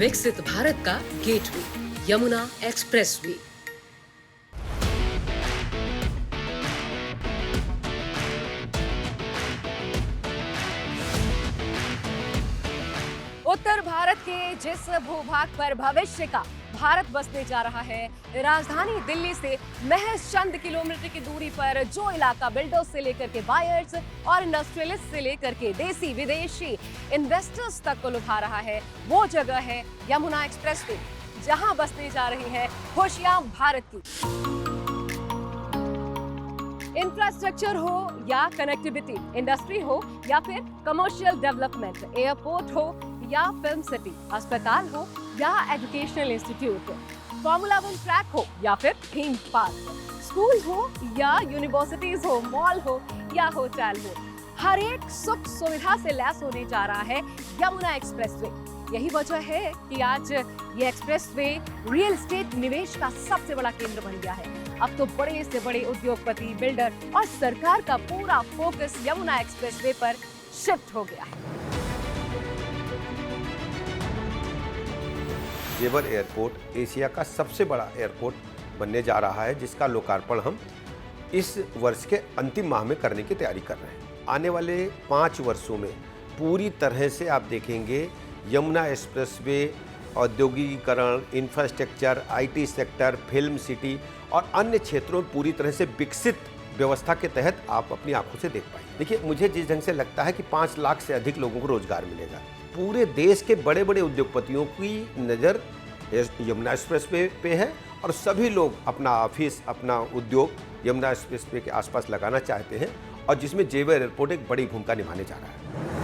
विकसित भारत का gateway Yamuna expressway. उत्तर भारत के जिस भूभाग पर भविष्य का भारत बसने जा रहा है, राजधानी दिल्ली से महज चंद किलोमीटर की दूरी पर जो इलाका बिल्डर्स से लेकर के बायर्स और इंडस्ट्रियलिस्ट से लेकर के देसी विदेशी इन्वेस्टर्स तक को लुभा रहा है, वो जगह है यमुना एक्सप्रेसवे, जहां बसने जा रही है खुशियां भारत की। इंफ्रास्ट्रक्चर हो या कनेक्टिविटी, इंडस्ट्री हो या फिर कमर्शियल डेवलपमेंट, एयरपोर्ट हो या फिल्म सिटी, अस्पताल हो या एजुकेशनल इंस्टीट्यूट, फॉर्मूला 1 ट्रैक हो या फिर थीम पार्क, स्कूल हो या यूनिवर्सिटीज हो, मॉल हो या होटल हो, हर एक सुख सुविधा से लैस होने जा रहा है यमुना एक्सप्रेसवे। यही वजह है कि आज ये एक्सप्रेसवे रियल एस्टेट निवेश का सबसे बड़ा केंद्र बन गया है। अब तो बड़े से बड़े उद्योगपति, बिल्डर और सरकार का पूरा फोकस यमुना एक्सप्रेसवे पर शिफ्ट हो गया है। जेवर एयरपोर्ट एशिया का सबसे बड़ा एयरपोर्ट बनने जा रहा है, जिसका लोकार्पण हम इस वर्ष के अंतिम माह में करने की तैयारी कर रहे हैं। आने वाले 5 वर्षों में पूरी तरह से आप देखेंगे यमुना एक्सप्रेसवे औद्योगिकीकरण, infrastructure, IT sector, film city और अन्य क्षेत्रों में पूरी तरह से विकसित व्यवस्था के तहत आप अपनी आंखों से देख पाएंगे। देखिए, मुझे जिस ढंग से लगता है कि 5 लाख से अधिक लोगों को रोजगार मिलेगा। पूरे देश के बड़े बड़े उद्योगपतियों की नज़र यमुना एक्सप्रेसवे पे है और सभी लोग अपना ऑफिस, अपना उद्योग यमुना एक्सप्रेसवे के आसपास लगाना चाहते हैं, और जिसमें जेवर एयरपोर्ट एक बड़ी भूमिका निभाने जा रहा है।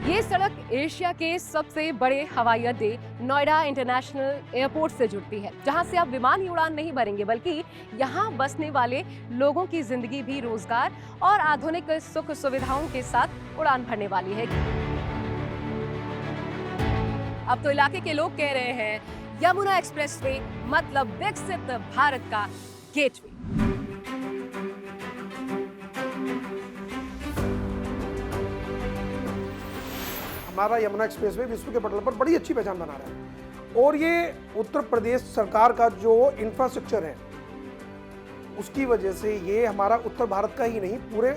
ये सड़क एशिया के सबसे बड़े हवाई अड्डे नोएडा इंटरनेशनल एयरपोर्ट से जुड़ती है, जहां से आप विमानी उड़ान नहीं भरेंगे, बल्कि यहां बसने वाले लोगों की जिंदगी भी रोजगार और आधुनिक सुख सुविधाओं के साथ उड़ान भरने वाली है। अब तो इलाके के लोग कह रहे हैं यमुना एक्सप्रेसवे मतलब विकसित भारत का गेटवे। हमारा यमुना एक्सप्रेसवे विश्व के पटल पर बड़ी अच्छी पहचान बना रहा है, और ये उत्तर प्रदेश सरकार का जो इंफ्रास्ट्रक्चर है उसकी वजह से ये हमारा उत्तर भारत का ही नहीं, पूरे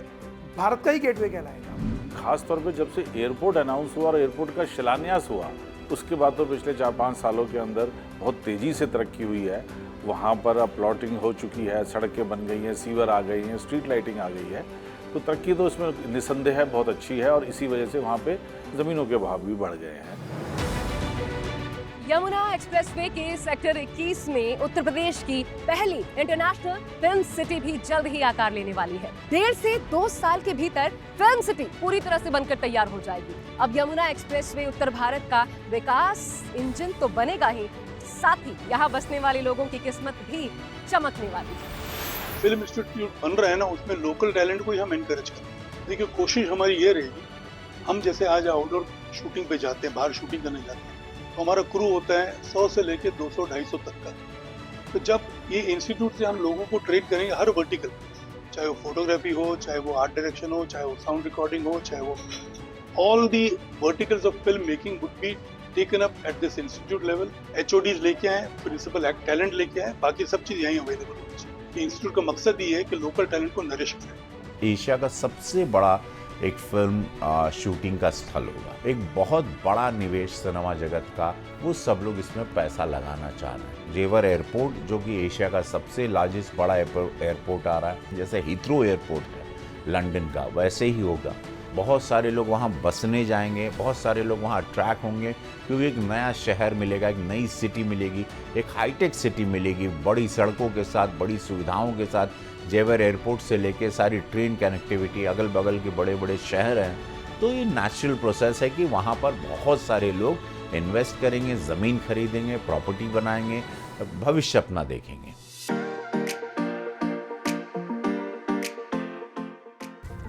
भारत का ही गेटवे कहलाएगा। खास तौर पे जब से एयरपोर्ट अनाउंस हुआ और एयरपोर्ट का शिलान्यास हुआ, उसके बाद तो पिछले 4-5 सालों के अंदर बहुत तेज़ी से तरक्की हुई है। वहाँ पर अब प्लॉटिंग हो चुकी है, सड़कें बन गई हैं, सीवर आ गई हैं, स्ट्रीट लाइटिंग आ गई है, तो तरक्की तो इसमें निसंदेह है बहुत अच्छी है, और इसी वजह से वहाँ पे ज़मीनों के भाव भी बढ़ गए हैं। यमुना एक्सप्रेसवे के सेक्टर 21 में उत्तर प्रदेश की पहली इंटरनेशनल फिल्म सिटी भी जल्द ही आकार लेने वाली है। 1.5 से 2 साल के भीतर फिल्म सिटी पूरी तरह से बनकर तैयार हो जाएगी। अब यमुना एक्सप्रेसवे उत्तर भारत का विकास इंजन तो बनेगा ही, साथ ही यहाँ बसने वाले लोगों की किस्मत भी चमकने वाली है। फिल्म इंस्टीट्यूट बन रहा है ना, उसमें लोकल टैलेंट को ही हम इनकरेज करें। देखिए, कोशिश हमारी ये रहेगी, हम जैसे आज आउटडोर शूटिंग पे जाते हैं, बाहर शूटिंग करने जाते हैं, तो हमारा क्रू होता है 100 से लेकर 200-250 तक का। तो जब ये इंस्टीट्यूट से हम लोगों को ट्रेन करेंगे हर वर्टिकल, चाहे वो फोटोग्राफी हो, चाहे वो आर्ट डायरेक्शन हो, चाहे वो साउंड रिकॉर्डिंग हो, चाहे वो all the verticals of film making would be taken up at this institute level. HODs लेके आए, प्रिंसिपल एक्ट टैलेंट लेके आए, बाकी सब चीज़ यहीं अवेलेबल होनी चाहिए। इंस्टीट्यूट का मकसद ये है कि लोकल टैलेंट को नरिश करें। एशिया का सबसे बड़ा एक फिल्म शूटिंग का स्थल होगा, एक बहुत बड़ा निवेश सिनेमा जगत का, वो सब लोग इसमें पैसा लगाना चाह रहे हैं। जेवर एयरपोर्ट, जो कि एशिया का सबसे लार्जेस्ट बड़ा एयरपोर्ट आ रहा है, जैसे हीथ्रो एयरपोर्ट है लंदन का, वैसे ही होगा। बहुत सारे लोग वहाँ बसने जाएंगे, बहुत सारे लोग वहाँ अट्रैक्ट होंगे, क्योंकि एक नया शहर मिलेगा, एक नई सिटी मिलेगी, एक हाईटेक सिटी मिलेगी, बड़ी सड़कों के साथ, बड़ी सुविधाओं के साथ। जेवर एयरपोर्ट से लेके सारी ट्रेन कनेक्टिविटी, अगल बगल के बड़े बड़े शहर हैं, तो ये नेचुरल प्रोसेस है कि वहाँ पर बहुत सारे लोग इन्वेस्ट करेंगे, ज़मीन खरीदेंगे, प्रॉपर्टी बनाएंगे, भविष्य अपना देखेंगे।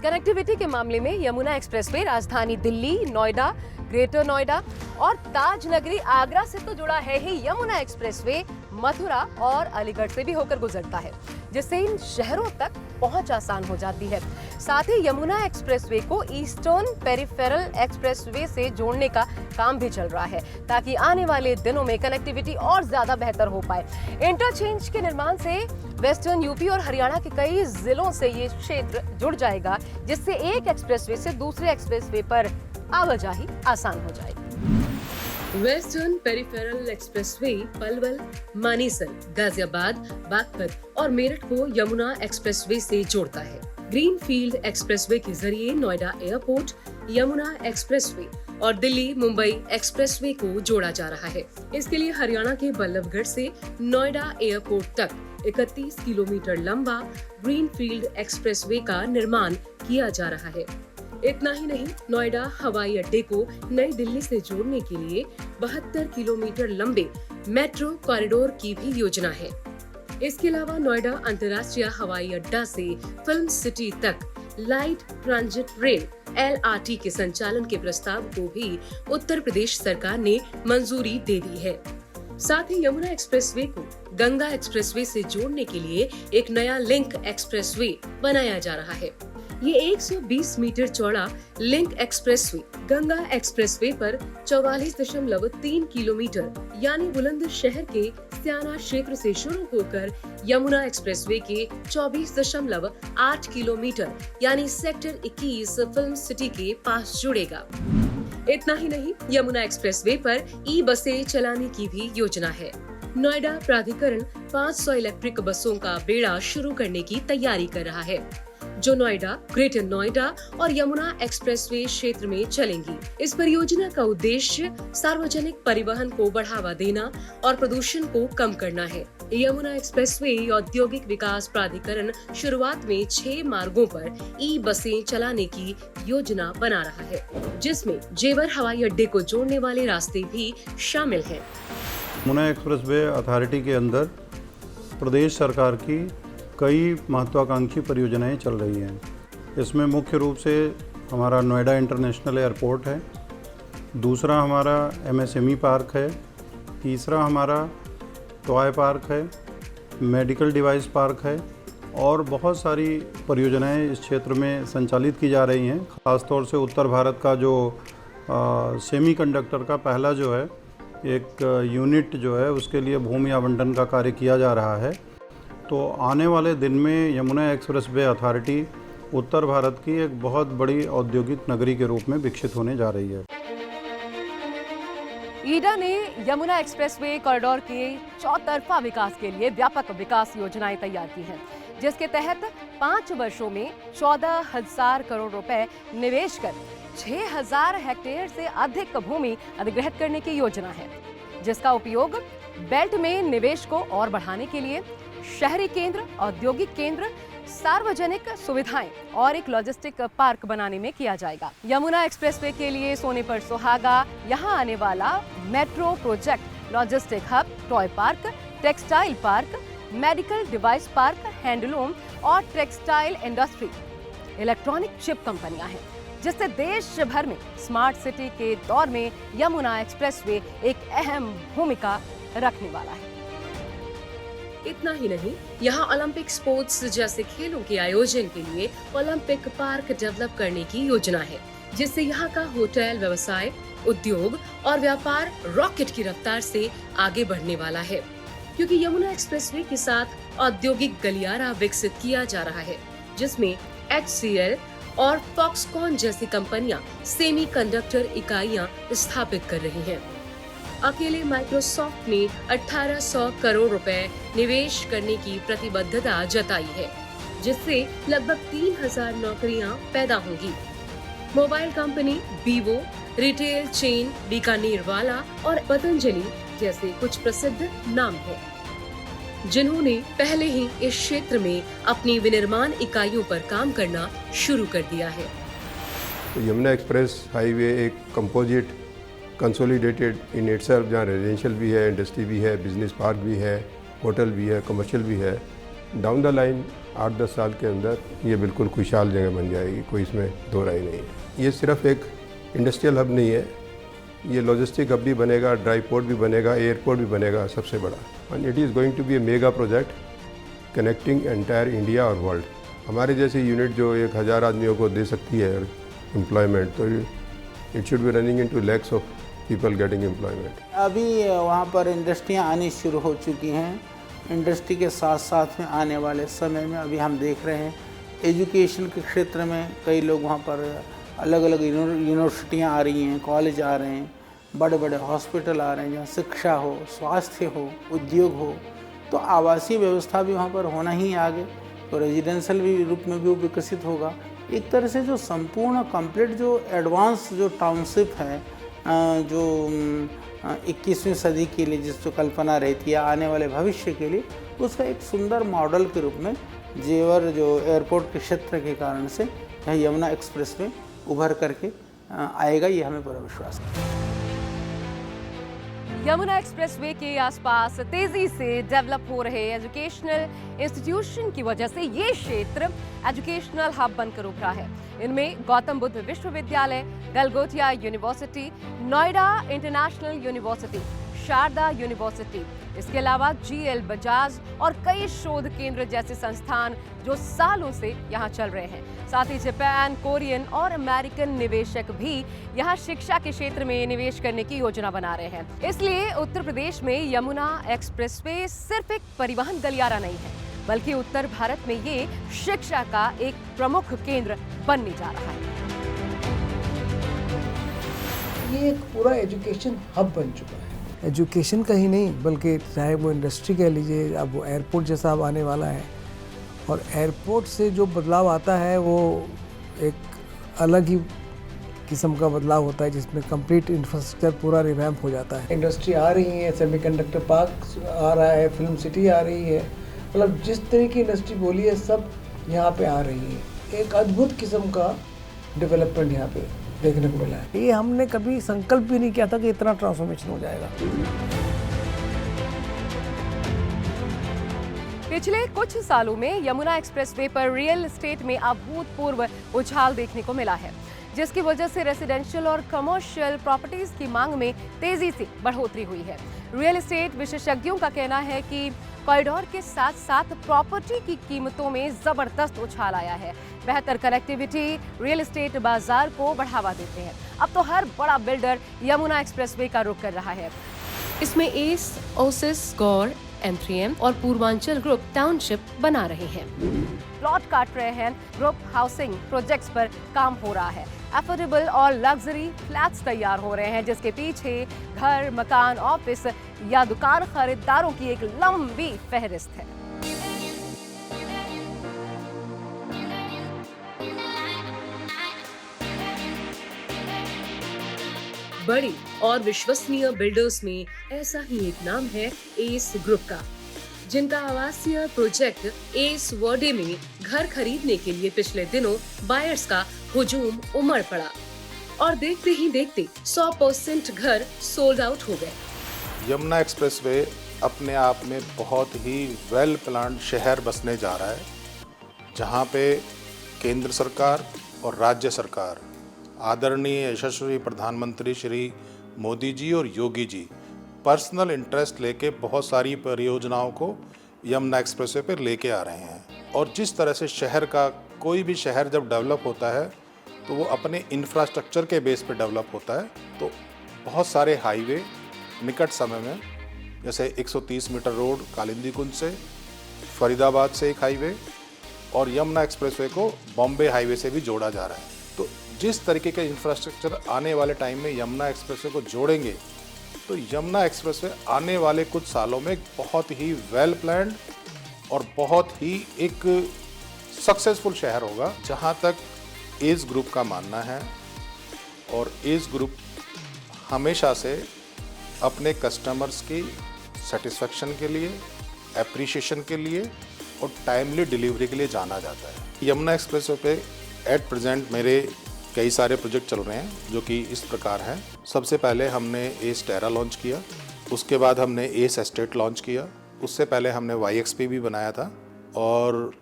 कनेक्टिविटी के मामले में यमुना एक्सप्रेसवे राजधानी दिल्ली, नोएडा, ग्रेटर नोएडा और ताज नगरी आगरा से तो जुड़ा है ही, यमुना एक्सप्रेसवे मथुरा और अलीगढ़ से भी होकर गुजरता है, जिससे इन शहरों तक पहुंच आसान हो जाती है। साथ ही यमुना एक्सप्रेसवे को ईस्टर्न पेरिफेरल एक्सप्रेसवे से जोड़ने का काम भी चल रहा है, ताकि आने वाले दिनों में कनेक्टिविटी और ज्यादा बेहतर हो पाए। इंटरचेंज के निर्माण से वेस्टर्न यूपी और हरियाणा के कई जिलों से ये क्षेत्र जुड़ जाएगा, जिससे एक एक्सप्रेसवे से दूसरे एक्सप्रेसवे पर आवाजाही आसान हो जाएगी। Western peripheral expressway Palwal, Manesar, Ghaziabad, Baghpat और मेरठ को यमुना एक्सप्रेसवे से जोड़ता है। ग्रीनफील्ड एक्सप्रेसवे के जरिए नोएडा एयरपोर्ट, यमुना एक्सप्रेसवे और दिल्ली मुंबई एक्सप्रेसवे को जोड़ा जा रहा है। इसके लिए हरियाणा के बल्लभगढ़ से नोएडा एयरपोर्ट तक 31 किलोमीटर लंबा ग्रीनफील्ड एक्सप्रेसवे का निर्माण किया जा रहा है। इतना ही नहीं, नोएडा हवाई अड्डे को नई दिल्ली से जोड़ने के लिए 72 किलोमीटर लंबे मेट्रो कॉरिडोर की भी योजना है। इसके अलावा नोएडा अंतर्राष्ट्रीय हवाई अड्डा से फिल्म सिटी तक लाइट ट्रांजिट रेल LRT के संचालन के प्रस्ताव को भी उत्तर प्रदेश सरकार ने मंजूरी दे दी है। साथ ही यमुना एक्सप्रेसवे को गंगा एक्सप्रेसवे से जोड़ने के लिए एक नया लिंक एक्सप्रेसवे बनाया जा रहा है। ये 120 मीटर चौड़ा लिंक एक्सप्रेसवे गंगा एक्सप्रेसवे पर 44.3 किलोमीटर यानी बुलंदशहर के स्याना क्षेत्र से शुरू होकर यमुना एक्सप्रेसवे के 24.8 किलोमीटर यानी सेक्टर 21 फिल्म सिटी के पास जुड़ेगा। इतना ही नहीं, यमुना एक्सप्रेसवे पर ई बसें चलाने की भी योजना है। नोएडा प्राधिकरण 500 इलेक्ट्रिक बसों का बेड़ा शुरू करने की तैयारी कर रहा है, जो नोएडा, ग्रेटर नोएडा और यमुना एक्सप्रेसवे क्षेत्र में चलेंगी। इस परियोजना का उद्देश्य सार्वजनिक परिवहन को बढ़ावा देना और प्रदूषण को कम करना है। यमुना एक्सप्रेसवे औद्योगिक विकास प्राधिकरण शुरुआत में 6 मार्गों पर ई बसें चलाने की योजना बना रहा है, जिसमें जेवर हवाई अड्डे को जोड़ने वाले रास्ते भी शामिल हैं। यमुना एक्सप्रेसवे अथॉरिटी के अंदर प्रदेश सरकार की कई महत्वाकांक्षी परियोजनाएं चल रही हैं। इसमें मुख्य रूप से हमारा नोएडा इंटरनेशनल एयरपोर्ट है, दूसरा हमारा MSME पार्क है, तीसरा हमारा टॉय पार्क है, मेडिकल डिवाइस पार्क है और बहुत सारी परियोजनाएं इस क्षेत्र में संचालित की जा रही हैं। ख़ासतौर से उत्तर भारत का जो सेमीकंडक्टर का पहला जो है एक यूनिट जो है उसके लिए भूमि आवंटन का कार्य किया जा रहा है। तो आने वाले दिन में यमुना एक्सप्रेसवे अथॉरिटी उत्तर भारत की एक बहुत बड़ी औद्योगिक नगरी के रूप में विकसित होने जा रही है। ईडा ने यमुना एक्सप्रेसवे कॉरिडोर के चौतरफा विकास के लिए व्यापक विकास योजनाएं तैयार की हैं, जिसके तहत 5 वर्षों में 14,000 करोड़ रुपए निवेश कर 6,000 हेक्टेयर से अधिक भूमि अधिग्रहित करने की योजना है, जिसका उपयोग बेल्ट में निवेश को और बढ़ाने के लिए शहरी केंद्र, औद्योगिक केंद्र, सार्वजनिक सुविधाएं और एक लॉजिस्टिक पार्क बनाने में किया जाएगा। यमुना एक्सप्रेसवे के लिए सोनीपत सुहागा, यहाँ आने वाला metro project, logistic hub, toy park, textile park, medical device park, handloom और टेक्सटाइल इंडस्ट्री, इलेक्ट्रॉनिक चिप कंपनियां हैं, जिससे देश भर में स्मार्ट सिटी के दौर में यमुना एक्सप्रेसवे एक अहम भूमिका रखने वाला है। इतना ही नहीं, यहाँ ओलंपिक स्पोर्ट्स जैसे खेलों के आयोजन के लिए ओलंपिक पार्क डेवलप करने की योजना है, जिससे यहाँ का होटल व्यवसाय, उद्योग और व्यापार रॉकेट की रफ्तार से आगे बढ़ने वाला है, क्योंकि यमुना एक्सप्रेसवे के साथ औद्योगिक गलियारा विकसित किया जा रहा है, जिसमें HCL और फॉक्सकॉन जैसी कंपनियां सेमीकंडक्टर इकाइयां स्थापित कर रही हैं। अकेले माइक्रोसॉफ्ट ने 1800 करोड़ रुपए निवेश करने की प्रतिबद्धता जताई है, जिससे लगभग 3000 नौकरियां पैदा होंगी। Mobile company Vivo, retail chain Bikaner वाला और पतंजलि जैसे कुछ प्रसिद्ध नाम हैं, जिन्होंने पहले ही इस क्षेत्र में अपनी विनिर्माण इकाइयों पर काम करना शुरू कर दिया है। यमुना एक्सप्रेस हाईवे एक कंपोजिट कंसोलिडेटेड इन इटसेल्फ, जहाँ रेजिडेंशियल भी है, इंडस्ट्री भी है, बिजनेस पार्क भी है, होटल भी है, कमर्शियल भी है। डाउन द लाइन 8-10 साल के अंदर ये बिल्कुल खुशहाल जगह बन जाएगी, कोई इसमें दो राय नहीं है। ये सिर्फ एक इंडस्ट्रियल हब नहीं है, ये लॉजिस्टिक हब भी बनेगा, ड्राई पोर्ट भी बनेगा, एयरपोर्ट भी बनेगा सबसे बड़ा। And it is going to be a mega project connecting entire India और वर्ल्ड। हमारे जैसी यूनिट जो 1000 आदमियों को दे सकती है एम्प्लॉयमेंट, तो it should be running into lakhs of people getting employment. अभी वहाँ पर इंडस्ट्रियाँ आनी शुरू हो चुकी हैं। इंडस्ट्री के साथ साथ में आने वाले समय में अभी हम देख रहे हैं एजुकेशन के क्षेत्र में कई लोग वहाँ पर अलग अलग यूनिवर्सिटियाँ आ रही हैं, कॉलेज आ रहे हैं, बड़े बड़े हॉस्पिटल आ रहे हैं जहाँ शिक्षा हो, स्वास्थ्य हो, उद्योग हो। तो आवासीय व्यवस्था भी वहाँ पर होना ही आगे, तो रेजिडेंशियल भी रूप में भी विकसित होगा। एक तरह से जो संपूर्ण कंप्लीट जो एडवांस जो टाउनशिप है, जो 21वीं सदी के लिए जिसको कल्पना रहती है आने वाले भविष्य के लिए, उसका एक सुंदर मॉडल के रूप में जेवर जो एयरपोर्ट के क्षेत्र के कारण से यह यमुना एक्सप्रेस में उभर करके आएगा, ये हमें पूरा विश्वास है। यमुना एक्सप्रेसवे के आसपास तेजी से डेवलप हो रहे एजुकेशनल इंस्टीट्यूशन की वजह से ये क्षेत्र एजुकेशनल हब बनकर उभरा है। इनमें गौतम बुद्ध विश्वविद्यालय, Galgotia university, Noida international university, Sharda university, इसके अलावा GL बजाज और कई शोध केंद्र जैसे संस्थान जो सालों से यहाँ चल रहे हैं। साथ ही जापान, कोरियन और अमेरिकन निवेशक भी यहाँ शिक्षा के क्षेत्र में निवेश करने की योजना बना रहे हैं। इसलिए उत्तर प्रदेश में यमुना एक्सप्रेसवे सिर्फ एक परिवहन गलियारा नहीं है, बल्कि उत्तर भारत में ये शिक्षा का एक प्रमुख केंद्र बनने जा रहा है। ये एक पूरा एजुकेशन हब बन चुका है। एजुकेशन का ही नहीं बल्कि चाहे वो इंडस्ट्री कह लीजिए, अब वो एयरपोर्ट जैसा अब आने वाला है, और एयरपोर्ट से जो बदलाव आता है वो एक अलग ही किस्म का बदलाव होता है, जिसमें कंप्लीट इंफ्रास्ट्रक्चर पूरा रिवैम्प हो जाता है। इंडस्ट्री आ रही है, सेमीकंडक्टर पार्क आ रहा है, फिल्म सिटी आ रही है, मतलब जिस तरह की इंडस्ट्री बोली है सब यहाँ पे आ रही है। एक अद्भुत किस्म का डेवलपमेंट यहाँ पे देखने को मिला है। ये हमने कभी संकल्प भी नहीं किया था कि इतना ट्रांसफॉर्मेशन हो जाएगा। पिछले कुछ सालों में यमुना एक्सप्रेसवे पर रियल एस्टेट में अभूतपूर्व उछाल देखने को मिला है, जिसकी वजह से रेसिडेंशियल और कमर्शियल प्रॉपर्टीज की मांग में तेजी से बढ़ोतरी हुई है। रियल एस्टेट विशेषज्ञों का कहना है कि कॉरिडोर के साथ साथ प्रॉपर्टी की कीमतों में जबरदस्त उछाल आया है। बेहतर कनेक्टिविटी रियल एस्टेट बाजार को बढ़ावा देते हैं। अब तो हर बड़ा बिल्डर यमुना एक्सप्रेसवे का रुख कर रहा है। इसमें एस, ओसिस, गौर, M3M और पूर्वांचल ग्रुप टाउनशिप बना रहे हैं। प्लॉट काट रहे हैं, ग्रुप हाउसिंग प्रोजेक्ट्स पर काम हो रहा है। अफोर्डेबल और लग्जरी फ्लैट्स तैयार हो रहे हैं, जिसके पीछे घर, मकान, ऑफिस या दुकान खरीदारों की एक लंबी फहरिस्त है। बड़ी और विश्वसनीय बिल्डर्स में ऐसा ही एक नाम है एस ग्रुप का, जिनका आवासीय प्रोजेक्ट एस वर्डे में घर खरीदने के लिए पिछले दिनों बायर्स का हुजूम उमड़ पड़ा और देखते ही देखते 100% घर सोल्ड आउट हो गए। यमुना एक्सप्रेसवे अपने आप में बहुत ही वेल प्लान्ड शहर बसने जा रहा है, जहां पे केंद्र सरकार और राज्य सरकार, आदरणीय यशस्वी प्रधानमंत्री श्री मोदी जी और योगी जी पर्सनल इंटरेस्ट लेके बहुत सारी परियोजनाओं को यमुना एक्सप्रेसवे पर लेके आ रहे हैं। और जिस तरह से शहर का कोई भी शहर जब डेवलप होता है तो वो अपने इंफ्रास्ट्रक्चर के बेस पे डेवलप होता है। तो बहुत सारे हाईवे निकट समय में, जैसे 130 मीटर रोड कालिंदी कुंज से, फरीदाबाद से एक हाईवे, और यमुना एक्सप्रेसवे को बॉम्बे हाईवे से भी जोड़ा जा रहा है। तो जिस तरीके के इंफ्रास्ट्रक्चर आने वाले टाइम में यमुना एक्सप्रेसवे को जोड़ेंगे, तो यमुना एक्सप्रेसवे आने वाले कुछ सालों में बहुत ही वेल प्लान्ड और बहुत ही एक सक्सेसफुल शहर होगा। जहां तक एस ग्रुप का मानना है, और एस ग्रुप हमेशा से अपने कस्टमर्स की सेटिस्फेक्शन के लिए, एप्रिशिएशन के लिए और टाइमली डिलीवरी के लिए जाना जाता है। यमुना एक्सप्रेसवे पे एट प्रेजेंट मेरे कई सारे प्रोजेक्ट चल रहे हैं, जो कि इस प्रकार हैं। सबसे पहले हमने एस टेरा लॉन्च किया, उसके बाद हमने एस एस्टेट लॉन्च किया, उससे पहले हमने YXP भी बनाया था, और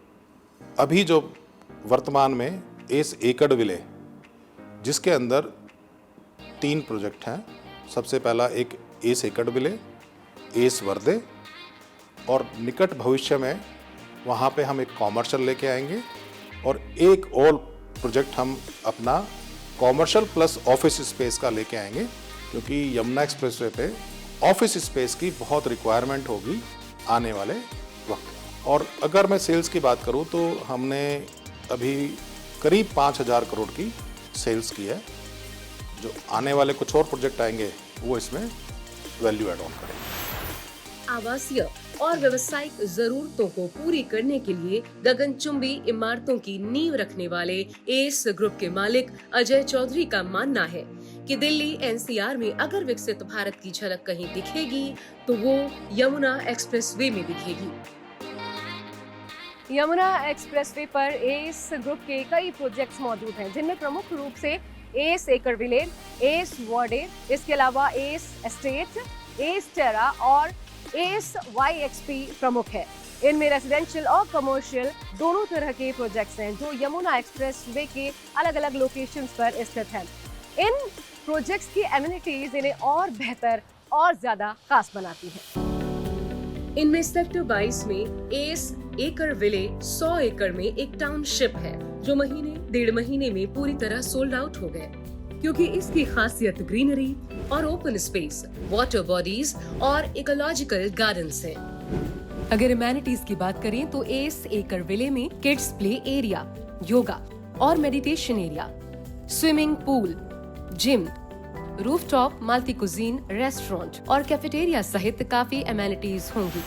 अभी जो वर्तमान में एस एकड़ विले, जिसके अंदर 3 प्रोजेक्ट हैं। सबसे पहला एक एस एकड़ विले, एस वर्दे, और निकट भविष्य में वहाँ पे हम एक कॉमर्शियल लेके आएंगे और एक और प्रोजेक्ट हम अपना कॉमर्शियल प्लस ऑफिस स्पेस का लेके आएंगे, क्योंकि यमुना एक्सप्रेसवे पे ऑफिस स्पेस की बहुत रिक्वायरमेंट होगी आने वाले वक्त। और अगर मैं सेल्स की बात करूँ तो हमने अभी करीब 5,000 करोड़ की सेल्स की है। जो आने वाले कुछ और प्रोजेक्ट आएंगे वो इसमें वैल्यू एड ऑन करेंगे। आवासीय और व्यवसायिक जरूरतों को पूरी करने के लिए गगनचुंबी इमारतों की नींव रखने वाले एस ग्रुप के मालिक अजय चौधरी का मानना है कि दिल्ली एनसीआर में अगर विकसित भारत की झलक कहीं दिखेगी तो वो यमुना एक्सप्रेसवे में दिखेगी। यमुना एक्सप्रेसवे पर एस ग्रुप के कई प्रोजेक्ट्स मौजूद हैं, जिनमें प्रमुख रूप से एस एकर विलेज, एस वार्डे, इसके अलावा एस एस्टेट, एस टेरा और एस YXP प्रमुख है। इनमें रेजिडेंशियल और कमर्शियल दोनों तरह के प्रोजेक्ट्स हैं जो यमुना एक्सप्रेसवे के अलग अलग लोकेशंस पर स्थित हैं। इन प्रोजेक्ट्स की एमिनिटीज इन्हें और बेहतर और ज्यादा खास बनाती हैं। इनमें सेक्टर 22 में एस एकर विले 100 एकड़ में एक टाउनशिप है जो डेढ़ महीने में पूरी तरह सोल्ड आउट हो गए, क्योंकि इसकी खासियत ग्रीनरी और ओपन स्पेस, वाटर बॉडीज और इकोलॉजिकल गार्डन्स हैं। अगर एमेनिटीज की बात करें तो एस एकर विले में किड्स प्ले एरिया, योगा और meditation area, swimming pool, gym, rooftop multi cuisine restaurant और कैफेटेरिया सहित काफी एमेनिटीज होंगी।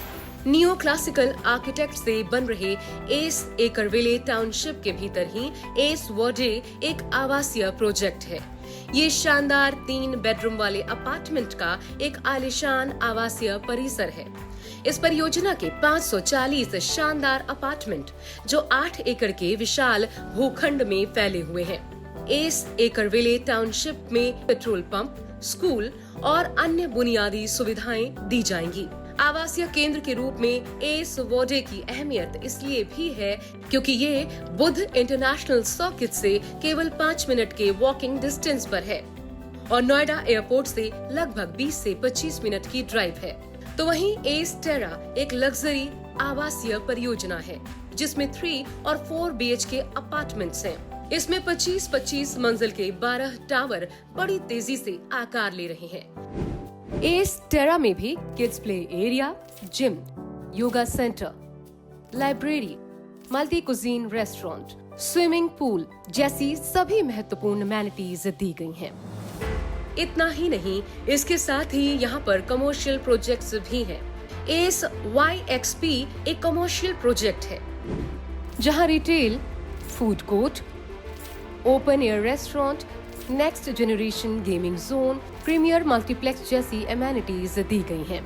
नियो क्लासिकल आर्किटेक्ट से बन रहे एस एकर विले टाउनशिप के भीतर ही एस वार्डे एक आवासीय प्रोजेक्ट है। ये शानदार 3 बेडरूम वाले अपार्टमेंट का एक आलीशान आवासीय परिसर है। इस परियोजना के 540 शानदार अपार्टमेंट जो 8 एकड़ के विशाल भूखंड में फैले हुए हैं। एस एकर विले टाउनशिप में पेट्रोल पंप, स्कूल और अन्य बुनियादी सुविधाएं दी जाएंगी। आवासीय केंद्र के रूप में एस वार्डे की अहमियत इसलिए भी है क्योंकि ये बुध इंटरनेशनल सर्किट से केवल 5 मिनट के वॉकिंग डिस्टेंस पर है और नोएडा एयरपोर्ट से लगभग 20 से 25 मिनट की ड्राइव है। तो वहीं एस टेरा एक लग्जरी आवासीय परियोजना है जिसमें 3 और 4 BHK अपार्टमेंट्स हैं। इसमें 25-25 मंजिल के 12 टावर बड़ी तेजी से आकार ले रहे हैं। एस टेरा में भी kids play area, gym, yoga centre, library, multi cuisine restaurant, swimming pool जैसी सभी महत्वपूर्ण एमेनिटीज दी गई हैं। इतना ही नहीं, इसके साथ ही यहाँ पर कमर्शियल प्रोजेक्ट्स भी हैं। एस YXP एक कमर्शियल प्रोजेक्ट है जहाँ retail, food court, open air restaurant, next generation gaming zone, premier multiplex जैसी एमेनिटीज दी गई हैं।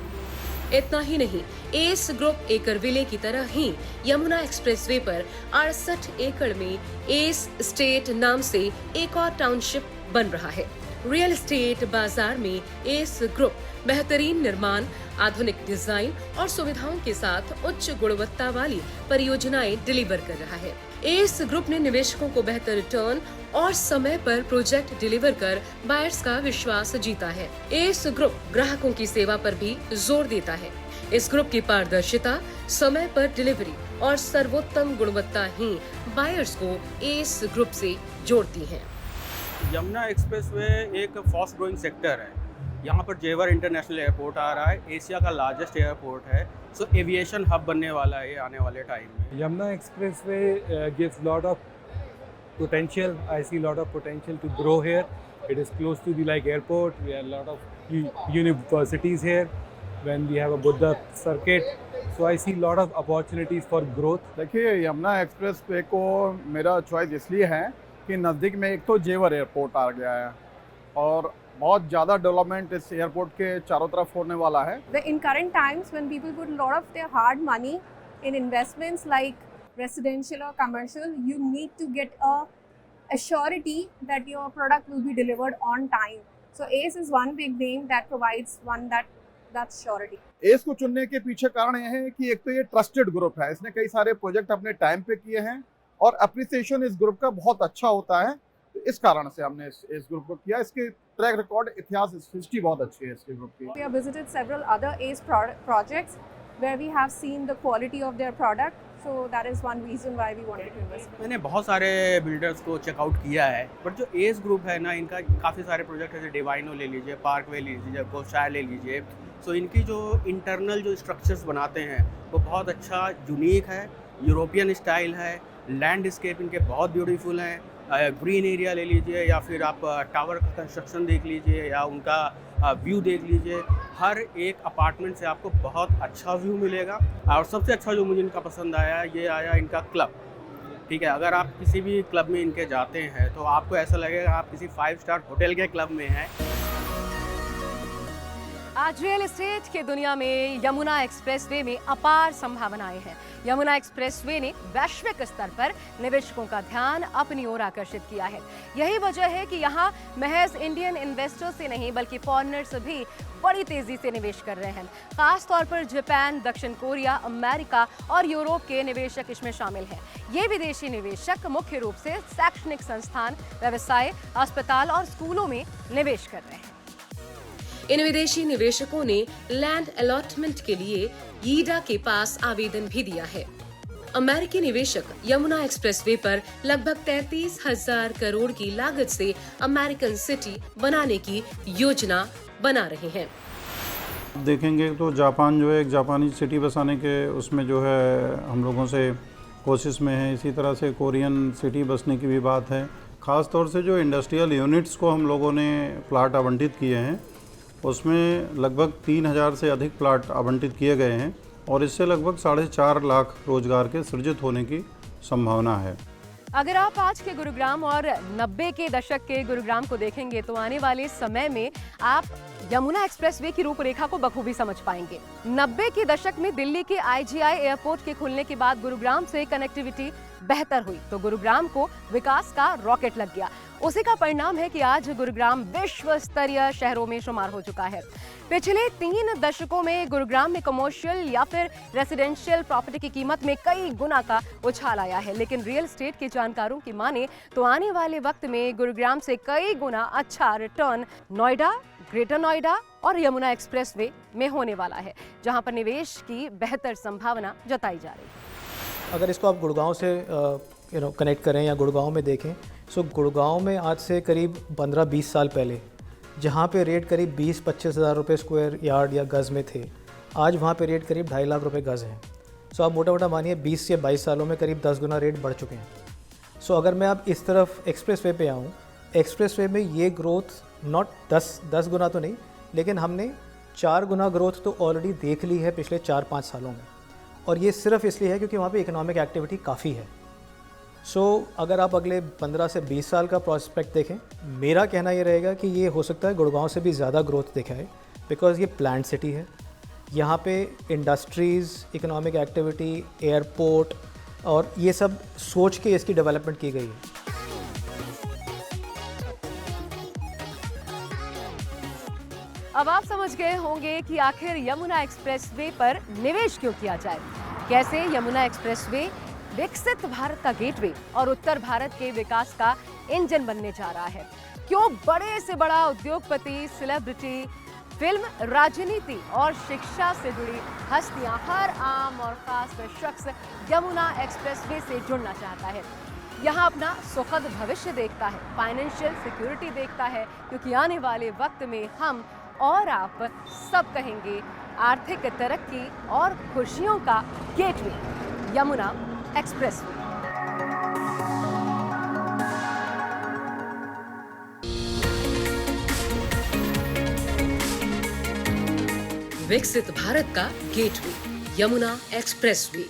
इतना ही नहीं, एस ग्रुप एकर विले की तरह ही यमुना एक्सप्रेसवे पर 68 एकड़ में एस स्टेट नाम से एक और टाउनशिप बन रहा है। रियल एस्टेट बाजार में एस ग्रुप बेहतरीन निर्माण, आधुनिक डिजाइन और सुविधाओं के साथ उच्च गुणवत्ता वाली परियोजनाएं डिलीवर कर रहा है। एस ग्रुप ने निवेशकों को बेहतर रिटर्न और समय पर प्रोजेक्ट डिलीवर कर बायर्स का विश्वास जीता है। एस ग्रुप ग्राहकों की सेवा पर भी जोर देता है। इस ग्रुप की पारदर्शिता, समय पर डिलीवरी और सर्वोत्तम गुणवत्ता ही बायर्स को एस ग्रुप से जोड़ती है। यमुना एक्सप्रेसवे एक फास्ट ग्रोइंग सेक्टर है। यहाँ पर जेवर इंटरनेशनल एयरपोर्ट आ रहा है, एशिया का लार्जेस्ट एयरपोर्ट है, सो एविएशन हब बनने वाला है आने वाले टाइम में। Yamuna expressway gives lot of potential. I see lot of potential to grow here. It is close to the airport. We have a lot of universities here. When we have a Buddha circuit, so I see lot of opportunities for growth. देखिए, Yamuna expressway को मेरा choice इसलिए है कि नज़दीक में एक तो जेवर एयरपोर्ट आ गया है और बहुत ज़्यादा डेवलपमेंट इस एयरपोर्ट के चारों तरफ होने वाला है। In current times, when people put a lot of their hard money in investments like residential or commercial, you need to get a surety that your product will be delivered on time. So ACE is one big name that provides that surety. ACE को चुनने के पीछे कारण यह है कि एक तो ये ट्रस्टेड ग्रुप है, इसने कई सारे प्रोजेक्ट अपने टाइम पे किए हैं और अप्रिसिएशन इस ग्रुप का बहुत अच्छा होता है, तो इस कारण से हमने इस ग्रुप को किया। इसके ट्रैक रिकॉर्ड, इतिहास, हिस्ट्री बहुत अच्छी है इसके ग्रुप की। We have visited several other ACE projects where we have seen the quality of their product. So that is one reason why we wanted to invest. मैंने बहुत सारे बिल्डर्स को चेकआउट किया है, बट जो एस ग्रुप है ना, इनका काफ़ी सारे प्रोजेक्ट है, जैसे डिवाइनो ले लीजिए, पार्कवे ले लीजिए, गोशाय ले लीजिए। सो इनकी जो इंटरनल जो स्ट्रक्चर्स बनाते हैं वो बहुत अच्छा यूनिक है, यूरोपियन स्टाइल है, लैंडस्केप इनके बहुत ब्यूटीफुल हैं। ग्रीन एरिया ले लीजिए या फिर आप टावर का कंस्ट्रक्शन देख लीजिए या उनका व्यू देख लीजिए। हर एक अपार्टमेंट से आपको बहुत अच्छा व्यू मिलेगा। और सबसे अच्छा जो मुझे इनका पसंद आया, ये आया इनका क्लब। ठीक है, अगर आप किसी भी क्लब में इनके जाते हैं तो आपको ऐसा लगेगा आप किसी 5 स्टार होटल के क्लब में हैं। आज रियल एस्टेट के दुनिया में यमुना एक्सप्रेसवे में अपार संभावनाएं हैं। यमुना एक्सप्रेसवे ने वैश्विक स्तर पर निवेशकों का ध्यान अपनी ओर आकर्षित किया है। यही वजह है कि यहाँ महज इंडियन इन्वेस्टर्स से नहीं बल्कि फॉरेनर्स भी बड़ी तेजी से निवेश कर रहे हैं। खास तौर पर जापान, दक्षिण कोरिया, अमेरिका और यूरोप के निवेशक इसमें शामिल हैं। ये विदेशी निवेशक मुख्य रूप से शैक्षणिक संस्थान, व्यवसाय, अस्पताल और स्कूलों में निवेश कर रहे हैं। इन विदेशी निवेशकों ने लैंड अलॉटमेंट के लिए यीडा के पास आवेदन भी दिया है। अमेरिकी निवेशक यमुना एक्सप्रेसवे पर लगभग 33,000 करोड़ की लागत से अमेरिकन सिटी बनाने की योजना बना रहे हैं। देखेंगे तो जापान जो है एक जापानी सिटी बसाने के उसमें जो है हम लोगों से कोशिश में है। इसी तरह से कोरियन सिटी बसने की भी बात है। ख़ास तौर से जो इंडस्ट्रियल यूनिट्स को हम लोगों ने प्लाट आवंटित किए हैं उसमें लगभग 3,000 से अधिक प्लाट आवंटित किए गए हैं और इससे लगभग 4.5 लाख रोजगार के सृजित होने की संभावना है। अगर आप आज के गुरुग्राम और 90 के दशक के गुरुग्राम को देखेंगे तो आने वाले समय में आप यमुना एक्सप्रेसवे की रूपरेखा को बखूबी समझ पाएंगे। 90 के दशक में दिल्ली के IGI एयरपोर्ट के खुलने के बाद गुरुग्राम से कनेक्टिविटी बेहतर हुई तो गुरुग्राम को विकास का रॉकेट लग गया। उसी का परिणाम है कि आज गुरुग्राम विश्व स्तरीय शहरों में शुमार हो चुका है। पिछले 3 दशकों में गुरुग्राम में कमर्शियल या फिर रेसिडेंशियल प्रॉपर्टी की कीमत में कई गुना का उछाल आया है, लेकिन रियल एस्टेट के जानकारों की माने तो आने वाले वक्त में गुरुग्राम से कई गुना अच्छा रिटर्न नोएडा, ग्रेटर नोएडा और यमुना एक्सप्रेसवे में होने वाला है, जहां पर निवेश की बेहतर संभावना जताई जा रही है। अगर इसको आप गुड़गांव से कनेक्ट करें या गुड़गांव में देखें, सो गुड़गांव में आज से करीब 15-20 साल पहले जहाँ पे रेट करीब 20-25 हज़ार रुपये स्क्वायर यार्ड या गज़ में थे, आज वहाँ पे रेट करीब 2.5 लाख रुपए गज़ है। सो आप मोटा मोटा मानिए 20 से 22 सालों में करीब 10 गुना रेट बढ़ चुके हैं। सो अगर मैं अब इस तरफ एक्सप्रेसवे पे आऊँ, एक्सप्रेसवे में ये ग्रोथ नॉट 10 गुना तो नहीं, लेकिन हमने 4 गुना ग्रोथ तो ऑलरेडी देख ली है पिछले 4-5 सालों में, और ये सिर्फ इसलिए है क्योंकि वहाँ पे इकोनॉमिक एक्टिविटी काफ़ी है। सो अगर आप अगले 15 से 20 साल का प्रोस्पेक्ट देखें, मेरा कहना ये रहेगा कि ये हो सकता है गुड़गांव से भी ज़्यादा ग्रोथ दिखाए, बिकॉज़ ये प्लान्ड सिटी है। यहाँ पे इंडस्ट्रीज़, इकोनॉमिक एक्टिविटी, एयरपोर्ट और ये सब सोच के इसकी डेवलपमेंट की गई है। अब आप समझ गए होंगे कि आखिर यमुना एक्सप्रेसवे पर निवेश क्यों किया जाए, कैसे यमुना एक्सप्रेसवे विकसित भारत का गेटवे और उत्तर भारत के विकास का इंजन बनने जा रहा है, क्यों बड़े से बड़ा उद्योगपति, सेलिब्रिटी, फिल्म, राजनीति और शिक्षा से जुड़ी हस्तियां, हर आम और खास शख्स यमुना एक्सप्रेसवे से जुड़ना चाहता है। यहाँ अपना सुखद भविष्य देखता है, फाइनेंशियल सिक्योरिटी देखता है, क्योंकि आने वाले वक्त में हम और आप सब कहेंगे आर्थिक तरक्की और खुशियों का गेटवे यमुना एक्सप्रेसवे। विकसित भारत का गेटवे यमुना एक्सप्रेसवे।